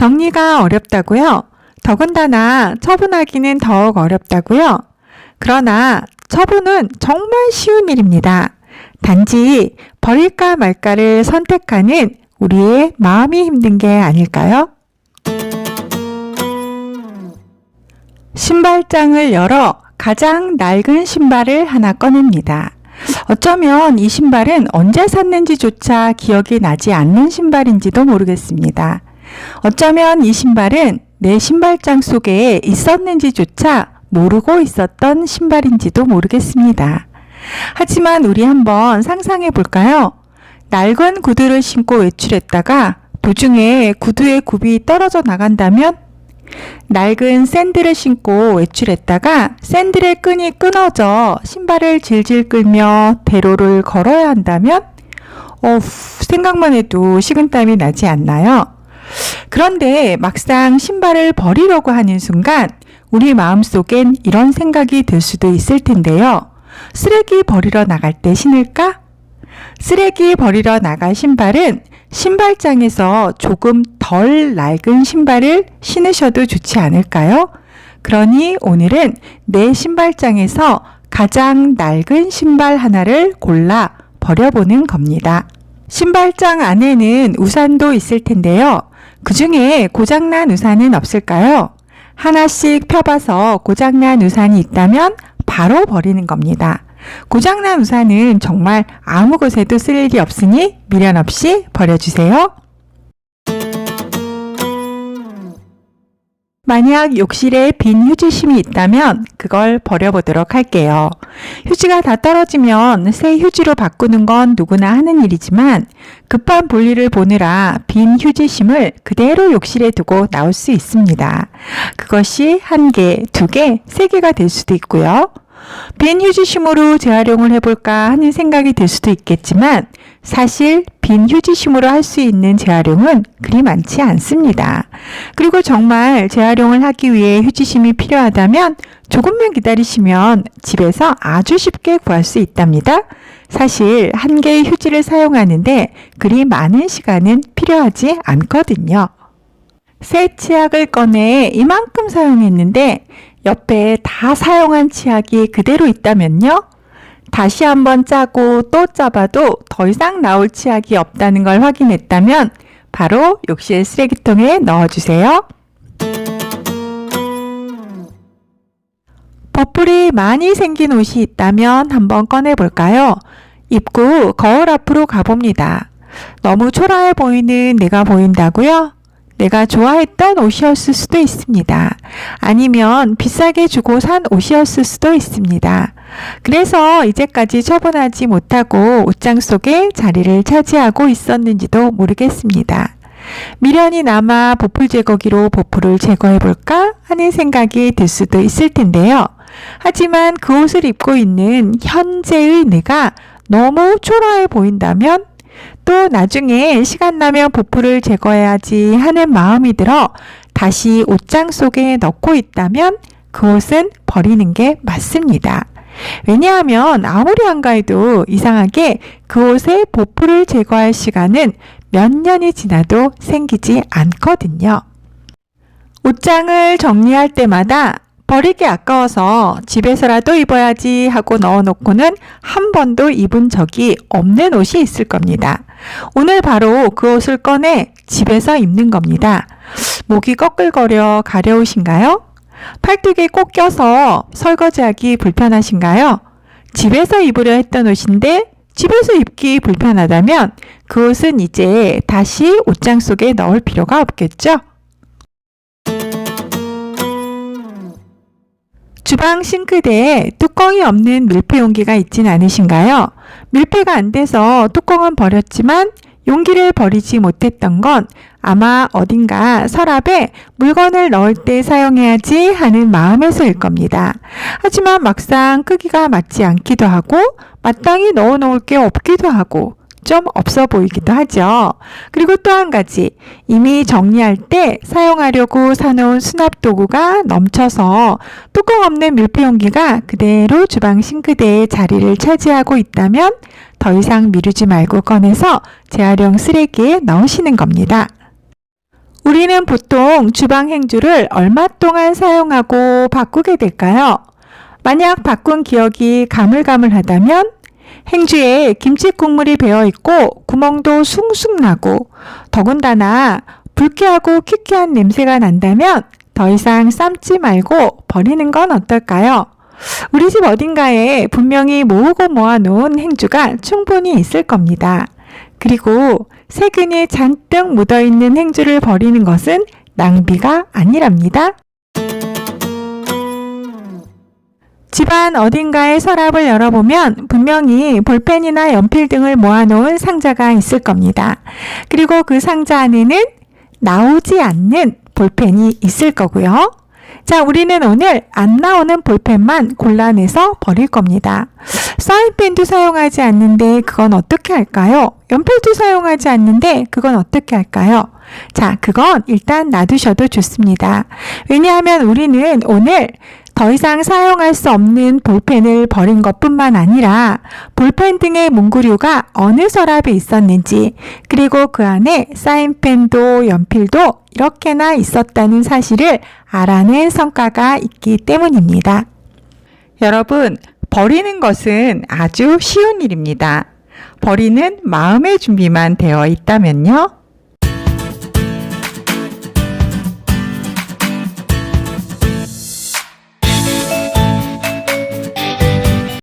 정리가 어렵다고요? 더군다나 처분하기는 더욱 어렵다고요? 그러나 처분은 정말 쉬운 일입니다. 단지 버릴까 말까를 선택하는 우리의 마음이 힘든 게 아닐까요? 신발장을 열어 가장 낡은 신발을 하나 꺼냅니다. 어쩌면 이 신발은 언제 샀는지조차 기억이 나지 않는 신발인지도 모르겠습니다. 어쩌면 이 신발은 내 신발장 속에 있었는지조차 모르고 있었던 신발인지도 모르겠습니다. 하지만 우리 한번 상상해 볼까요? 낡은 구두를 신고 외출했다가 도중에 구두의 굽이 떨어져 나간다면? 낡은 샌들을 신고 외출했다가 샌들의 끈이 끊어져 신발을 질질 끌며 대로를 걸어야 한다면? 생각만 해도 식은땀이 나지 않나요? 그런데 막상 신발을 버리려고 하는 순간 우리 마음속엔 이런 생각이 들 수도 있을 텐데요. 쓰레기 버리러 나갈 때 신을까? 쓰레기 버리러 나갈 신발은 신발장에서 조금 덜 낡은 신발을 신으셔도 좋지 않을까요? 그러니 오늘은 내 신발장에서 가장 낡은 신발 하나를 골라 버려보는 겁니다. 신발장 안에는 우산도 있을 텐데요. 그 중에 고장난 우산은 없을까요? 하나씩 펴봐서 고장난 우산이 있다면 바로 버리는 겁니다. 고장난 우산은 정말 아무 곳에도 쓸 일이 없으니 미련 없이 버려주세요. 만약 욕실에 빈 휴지심이 있다면 그걸 버려보도록 할게요. 휴지가 다 떨어지면 새 휴지로 바꾸는 건 누구나 하는 일이지만 급한 볼일을 보느라 빈 휴지심을 그대로 욕실에 두고 나올 수 있습니다. 그것이 1개, 2개, 3개가 될 수도 있고요. 빈 휴지심으로 재활용을 해볼까 하는 생각이 들 수도 있겠지만 사실 빈 휴지심으로 할 수 있는 재활용은 그리 많지 않습니다. 그리고 정말 재활용을 하기 위해 휴지심이 필요하다면 조금만 기다리시면 집에서 아주 쉽게 구할 수 있답니다. 사실 1개의 휴지를 사용하는데 그리 많은 시간은 필요하지 않거든요. 새 치약을 꺼내 이만큼 사용했는데 옆에 다 사용한 치약이 그대로 있다면요? 다시 한번 짜고 또 짜봐도 더 이상 나올 치약이 없다는 걸 확인했다면 바로 욕실 쓰레기통에 넣어주세요. 버플이 많이 생긴 옷이 있다면 한번 꺼내볼까요? 입고 거울 앞으로 가봅니다. 너무 초라해 보이는 내가 보인다고요? 내가 좋아했던 옷이었을 수도 있습니다. 아니면 비싸게 주고 산 옷이었을 수도 있습니다. 그래서 이제까지 처분하지 못하고 옷장 속에 자리를 차지하고 있었는지도 모르겠습니다. 미련이 남아 보풀 제거기로 보풀을 제거해볼까 하는 생각이 들 수도 있을 텐데요. 하지만 그 옷을 입고 있는 현재의 내가 너무 초라해 보인다면 또 나중에 시간 나면 보풀을 제거해야지 하는 마음이 들어 다시 옷장 속에 넣고 있다면 그 옷은 버리는 게 맞습니다. 왜냐하면 아무리 한가해도 이상하게 그 옷의 보풀을 제거할 시간은 몇 년이 지나도 생기지 않거든요. 옷장을 정리할 때마다 버리기 아까워서 집에서라도 입어야지 하고 넣어놓고는 한 번도 입은 적이 없는 옷이 있을 겁니다. 오늘 바로 그 옷을 꺼내 집에서 입는 겁니다. 목이 꺼끌거려 가려우신가요? 팔뚝에 꼭 껴서 설거지하기 불편하신가요? 집에서 입으려 했던 옷인데 집에서 입기 불편하다면 그 옷은 이제 다시 옷장 속에 넣을 필요가 없겠죠? 주방 싱크대에 뚜껑이 없는 밀폐 용기가 있진 않으신가요? 밀폐가 안 돼서 뚜껑은 버렸지만 용기를 버리지 못했던 건 아마 어딘가 서랍에 물건을 넣을 때 사용해야지 하는 마음에서일 겁니다. 하지만 막상 크기가 맞지 않기도 하고 마땅히 넣어놓을 게 없기도 하고 좀 없어 보이기도 하죠. 그리고 또 한 가지, 이미 정리할 때 사용하려고 사놓은 수납 도구가 넘쳐서 뚜껑 없는 밀폐용기가 그대로 주방 싱크대에 자리를 차지하고 있다면 더 이상 미루지 말고 꺼내서 재활용 쓰레기에 넣으시는 겁니다. 우리는 보통 주방 행주를 얼마 동안 사용하고 바꾸게 될까요? 만약 바꾼 기억이 가물가물하다면 행주에 김치 국물이 배어 있고 구멍도 숭숭 나고 더군다나 불쾌하고 퀴퀴한 냄새가 난다면 더 이상 삶지 말고 버리는 건 어떨까요? 우리 집 어딘가에 분명히 모으고 모아놓은 행주가 충분히 있을 겁니다. 그리고 세균이 잔뜩 묻어있는 행주를 버리는 것은 낭비가 아니랍니다. 집안 어딘가의 서랍을 열어보면 분명히 볼펜이나 연필 등을 모아놓은 상자가 있을 겁니다. 그리고 그 상자 안에는 나오지 않는 볼펜이 있을 거고요. 자, 우리는 오늘 안 나오는 볼펜만 골라내서 버릴 겁니다. 사인펜도 사용하지 않는데 그건 어떻게 할까요? 연필도 사용하지 않는데 그건 어떻게 할까요? 자, 그건 일단 놔두셔도 좋습니다. 왜냐하면 우리는 오늘 더 이상 사용할 수 없는 볼펜을 버린 것뿐만 아니라 볼펜 등의 문구류가 어느 서랍에 있었는지, 그리고 그 안에 사인펜도 연필도 이렇게나 있었다는 사실을 알아낸 성과가 있기 때문입니다. 여러분, 버리는 것은 아주 쉬운 일입니다. 버리는 마음의 준비만 되어 있다면요.